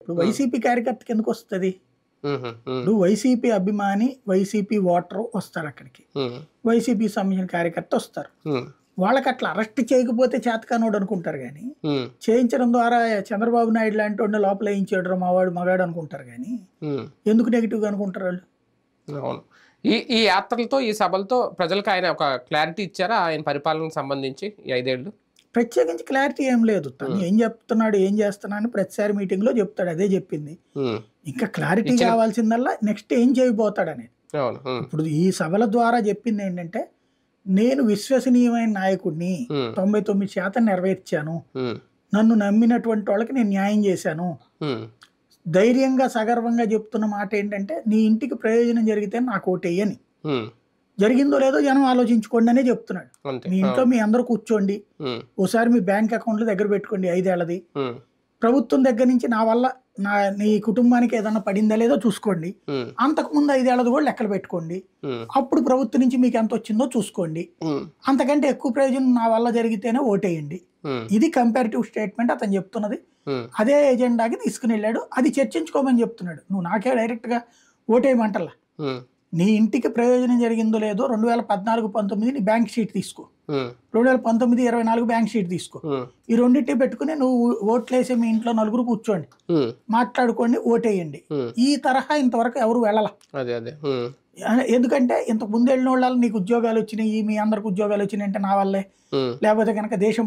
ఇప్పుడు హ్మ్. వైసీపీ కార్యకర్త కిందకొస్తది. హుహు. హ్మ్. ఇప్పుడు వైసీపీ అభిమాని, వైసీపీ ఓటరు వస్తారక్కడికి. హ్మ్. వైసీపీకి సంబంధించిన కార్యకర్త వస్తారు. హ్మ్. వాళ్ళకట్లా అరెస్ట్ చేయకపోతే చేతకానోడు అనుకుంటారు గానీ, హ్మ్. చేయించడం ద్వారా చంద్రబాబు నాయుడు లాంటోడిని లోపలేయించాడురా మావాడు మగాడు అనుకుంటారు గానీ, హ్మ్. ఎందుకు నెగెటివ్‌గా అనుకుంటారాళ్ళు? అవును. ఈ ఈ యాత్రలతో, ఈ సభలతో ప్రజలకు ఆయన ఒక క్లారిటీ ఇచ్చారా? ఆయన పరిపాలనకు సంబంధించి ఈ 5 ఏళ్ళు? ప్రత్యేకించి క్లారిటీ ఏం లేదు. తను హ్మ్. ఏం చెప్తున్నాడు, ఏం చేస్తున్నా అని ప్రతిసారి మీటింగ్‌లో చెప్తాడు. అదే చెప్పింది. హ్మ్. ఇంకా క్లారిటీ ఇచ్చిన కావాల్సిందల్లా నెక్స్ట్ ఏం చేయబోతాడనేది. అవును. హ్మ్. ఇప్పుడు ఈ సభల ద్వారా చెప్పిందేంటంటే, నేను విశ్వసనీయమైన నాయకుడిని. హ్మ్. 99% నెరవేర్చాను. హ్మ్. నన్ను నమ్మినటువంటి వాళ్ళకి నేను న్యాయం చేశాను. హ్మ్. ధైర్యంగా, సగర్వంగా చెప్తున్న మాటేంటంటే, నీ ఇంటికి ప్రయోజనం జరిగితే నాకు ఓటెయ్యని. హ్మ్. జరిగిందో లేదో జనం ఆలోచించుకోండి అనే చెప్తున్నాడు. అంతే. మీ ఇంట్లో అవును. మీ అందరూ కూర్చోండి. హ్మ్. ఓసారి మీ బ్యాంక్ అకౌంట్‌లు దగ్గర పెట్టుకోండి 5 ఏళ్లది. హ్మ్. ప్రభుత్వం దగ్గర నుంచి నా వల్ల నీ కుటుంబానికి ఏదన్నా పడిందా లేదో చూసుకోండి. హ్మ్. అంతకుముందు 5 ఏళ్లది కూడా లెక్కలు పెట్టుకోండి. హ్మ్. అప్పుడు ప్రభుత్వం నుంచి మీకు ఎంతొచ్చిందో చూసుకోండి. హ్మ్. అంతకంటే ఎక్కువ ప్రయోజనం నా వల్ల జరిగితేనే ఓటేయండి. హ్మ్. ఇది కంపారిటివ్ స్టేట్మెంట్ అతను చెప్తున్నది. హ్మ్. అదే ఎజెండాకి తీసుకునెళ్ళాడు. అది చర్చించుకోమని చెప్తున్నాడు. నువ్వు నాకే డైరెక్ట్‌గా ఓటేయమంటల్లా. హ్మ్. నీ ఇంటికి ప్రయోజనం జరిగిందో లేదో 2014, 19 నీ బ్యాంక్ షీట్ తీసుకో. హ్మ్. 2019, 24 బ్యాంక్ షీట్ తీసుకో. హ్మ్. ఈ రెండిటిని పెట్టుకొని నువ్వు ఓట్లేసే మీ ఇంట్లో నలుగురు కూర్చోండి. హ్మ్. మాట్లాడుకోండి, ఓటేయండి. హ్మ్. ఈ తరహా ఇంతవరకు ఎవరు వెళ్ళల. అదే. హ్మ్. ఎందుకంటే ఇంతకు ముందు వెళ్ళినోళ్ళ నీకు ఉద్యోగాలొచ్చినియి, మీ అందరికి ఉద్యోగాలొచ్చినియంటే నా వల్లే. హ్మ్. లేకపోతే గనక దేశం